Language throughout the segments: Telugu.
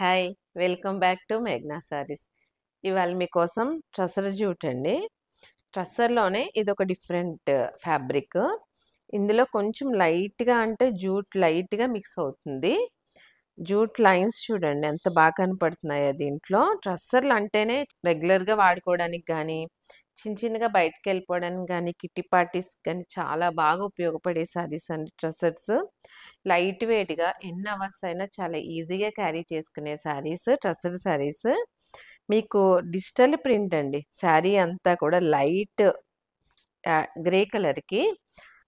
హాయ్! వెల్కమ్ బ్యాక్ టు మేఘ్నా సారీస్. ఇవాళ మీకోసం ట్రసర్ జూట్ అండి. ట్రసర్‌లోనే ఇదొక డిఫరెంట్ ఫ్యాబ్రిక్. ఇందులో కొంచెం లైట్‌గా అంటే జూట్ లైట్‌గా మిక్స్ అవుతుంది. జూట్ లైన్స్ చూడండి ఎంత బాగా కనపడుతున్నాయో దీంట్లో. ట్రస్సర్‌లు అంటేనే రెగ్యులర్‌గా వాడుకోవడానికి గానీ, చిన్నగా బయటికెళ్ళిపోవడానికి గానీ, కిట్టి పార్టీస్‌కి గానీ చాలా బాగా ఉపయోగపడే సారీస్ అండి ట్రస్సర్స్. లైట్ వెయిట్‌గా ఎన్ని అవర్స్ అయినా చాలా ఈజీగా క్యారీ చేసుకునే సారీస్ ట్రస్సర్ సారీస్. మీకు డిజిటల్ ప్రింట్ అండి. శారీ అంతా కూడా లైట్ గ్రే కలర్‌కి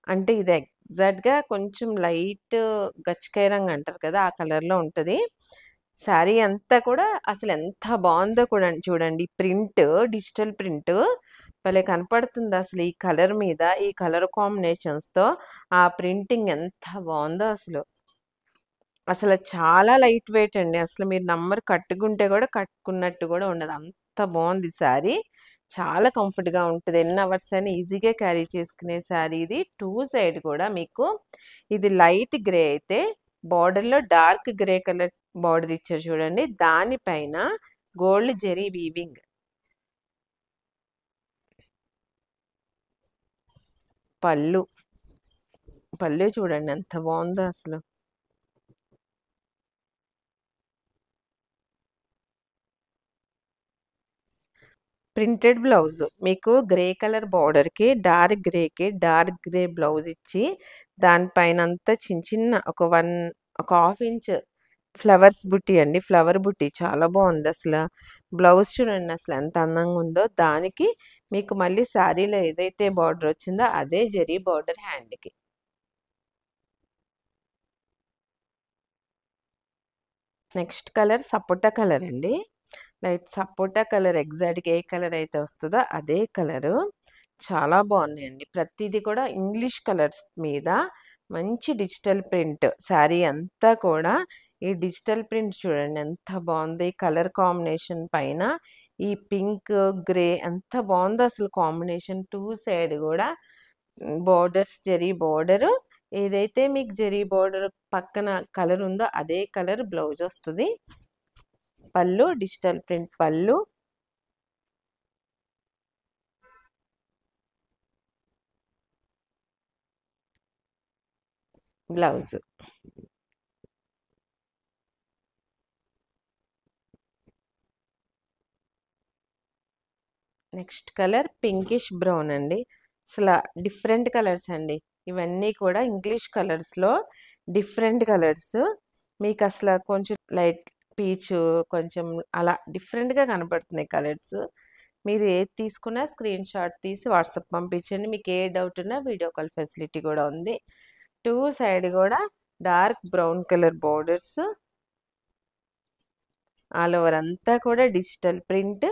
అంటే ఇది ఎగ్జాక్ట్‌గా కొంచెం లైట్ గచ్చకాయ రంగు అంటారు కదా! ఆ కలర్‌లో ఉంటది. శారీ అంతా కూడా అసలెంత బావుందో కూడా చూడండి. ప్రింట్ డిజిటల్ ప్రింట్ భలే కనపడుతుంది అసలు ఈ కలర్ మీద. ఈ కలర్ కాంబినేషన్స్‌తో ఆ ప్రింటింగ్ ఎంత బావుందో అసలు. అసలు చాలా లైట్ వెయిట్ అండి. అసలు మీరు నమ్మరు కట్టుకుంటే గూడా కట్టుకున్నట్టు గూడా ఉండదు. అంత బావుంది శారీ. చాలా కంఫర్ట్‌గా ఉంటది. ఎన్ని అవర్స్ అయినా ఈజీగా క్యారీ చేసుకునే శారీ ఇది. 2 సైడ్ కూడా మీకు ఇది లైట్ గ్రే అయితే బోర్డర్‌లో డార్క్ గ్రే కలర్ బోర్డర్ ఇచ్చారు చూడండి. దానిపైన గోల్డ్ జెరీ వీవింగ్. పళ్ళు. పళ్ళు చూడండి ఎంత బావుందో అసలు. Printed blouse. మీకు గ్రే కలర్ బోర్డర్‌కి డార్క్ గ్రే బ్లౌజ్ ఇచ్చి, దానిపైనంతా చిన్న ఒక హాఫ్ ఇంచ్ ఫ్లవర్స్ బుట్టి అండి. ఫ్లవర్ బుట్టి చాలా బావుందసల. బ్లౌజ్ చూడండి అసలెంత అందంగా ఉందో. దానికి మీకు మళ్ళీ శారీలో ఏదైతే బోర్డర్ వచ్చిందో అదే జరీ బోర్డర్ హ్యాండ్‌కి. నెక్స్ట్ కలర్ సపోటా కలర్ అండి. లైట్ సపోటా కలర్ ఎగ్జాక్ట్‌గా ఏ కలర్ అయితే వస్తదో అదే కలరు. చాలా బావున్నాయండి. ప్రతీది కూడా ఇంగ్లీష్ కలర్స్ మీద మంచి డిజిటల్ ప్రింట్. శారీ అంతా కూడా ఈ డిజిటల్ ప్రింట్ చూడండి ఎంత బావుందో. ఈ కలర్ కాంబినేషన్ పైన ఈ పింక్, గ్రే ఎంత బావుందో అసలు కాంబినేషన్. 2 సైడ్ గూడా బోర్డర్స్ జరీ బోర్డరు. ఏదైతే మీకు జరీ బోర్డర్ పక్కన కలర్ ఉందో అదే కలర్ బ్లౌజ్ వస్తది. పళ్ళు డిజిటల్ ప్రింట్ పళ్ళు. Blouse. Next colour pinkish brown అండి. అసల డిఫరెంట్ కలర్స్ అండి. ఇవన్నీ కూడా ఇంగ్లీష్ కలర్స్‌లో డిఫరెంట్ కలర్స్. మీకసల కొంచెం లైట్ పీచు, కొంచెం అలా డిఫరెంట్‌గా కనపడుతున్నాయి కలర్స్. మీరు ఏది తీసుకున్నా స్క్రీన్ షాట్ తీసి వాట్సాప్ పంపించండి. మీకు ఏ డౌట్ ఉన్నా వీడియో కాల్ ఫెసిలిటీ కూడా ఉంది. 2 సైడ్ కూడా dark brown colour borders. All over అంతా కూడా డిజిటల్ ప్రింట్.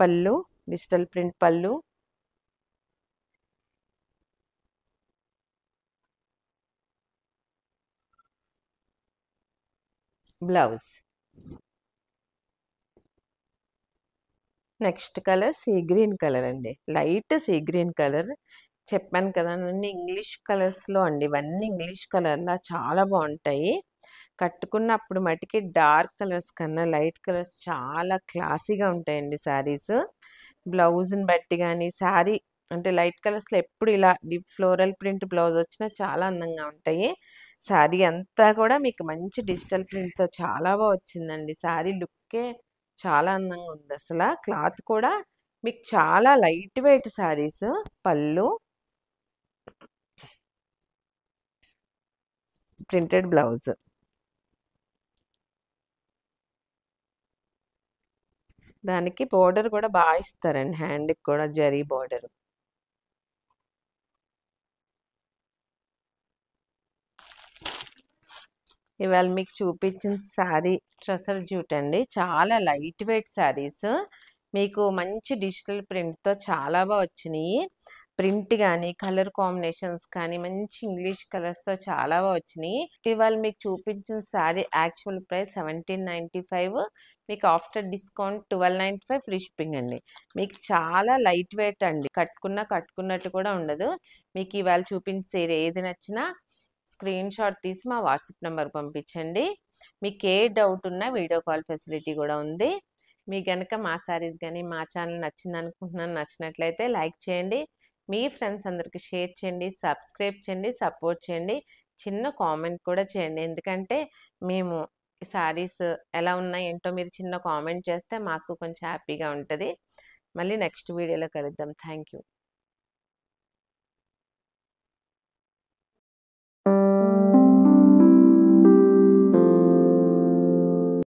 పళ్ళు డిజిటల్ ప్రింట్ పళ్ళు. Blouse. Next colour sea green colour అండి. Light sea green colour. చెప్పాను కదా! అన్నీ ఇంగ్లీష్ కలర్స్‌లో అండి. ఇవన్నీ ఇంగ్లీష్ కలర్‌లా చాలా బావుంటాయి. కట్టుకున్నప్పుడు మటికి డార్క్ కలర్స్ కన్నా లైట్ కలర్స్ చాలా క్లాసీగా ఉంటాయండి శారీస్. బ్లౌజ్‌ని బట్టి గాని, శారీ అంటే లైట్ కలర్స్‌లో ఎప్పుడు ఇలా డీప్ ఫ్లోరల్ ప్రింట్ బ్లౌజ్ వచ్చినా చాలా అందంగా ఉంటాయి. శారీ అంతా కూడా మీకు మంచి డిజిటల్ ప్రింట్‌తో చాలా వచ్చిందండి. శారీ లుక్కే చాలా అందంగా ఉందసల. క్లాత్ కూడా మీకు చాలా లైట్ వెయిట్ శారీస్. పళ్ళు, ప్రింటెడ్ బ్లౌజ్. దానికి బోర్డర్ కూడా ఇస్తారండి. హ్యాండ్‌కి కూడా జరీ బోర్డర్. ఇవాళ మీకు చూపించిన శారీ ట్రసర్ జూట్ అండి. చాలా లైట్ వెయిట్ శారీస్. మీకు మంచి డిజిటల్ ప్రింట్‌తో చాలా వచ్చినియి. ప్రింట్ గాని, కలర్ కాంబినేషన్స్ కానీ మంచి ఇంగ్లీష్ కలర్స్‌తో చాలా వచ్చినియి. ఇవాళ మీకు చూపించిన శారీ యాక్చువల్ ప్రైస్ 1795. మీకు ఆఫ్టర్ డిస్కౌంట్ 1295 ఫ్రీ షిప్పింగ్ అండి. మీకు చాలా లైట్ వెయిట్ అండి. కట్టుకున్నట్టు కూడా ఉండదు. మీకు ఇవాళ చూపించిన చీర ఏది నచ్చినా స్క్రీన్ షాట్ తీసి మా వాట్సాప్ నెంబర్ పంపించండి. మీకు ఏ డౌట్ ఉన్నా వీడియో కాల్ ఫెసిలిటీ కూడా ఉంది. మీకు గనక మా శారీస్ కానీ మా ఛానల్ నచ్చింది అనుకుంటున్నాను. నచ్చినట్లయితే లైక్ చేయండి, మీ ఫ్రెండ్స్ అందరికీ షేర్ చేయండి, సబ్స్క్రైబ్ చేయండి, సపోర్ట్ చేయండి, చిన్న కామెంట్ కూడా చేయండి. ఎందుకంటే మేము శారీస్ ఎలా ఉన్నాయి ఏంటో మీరు చిన్న కామెంట్ చేస్తే మాకు కొంచెం హ్యాపీగా ఉంటుంది. మళ్ళీ నెక్స్ట్ వీడియోలో కలుద్దాం. Thank you.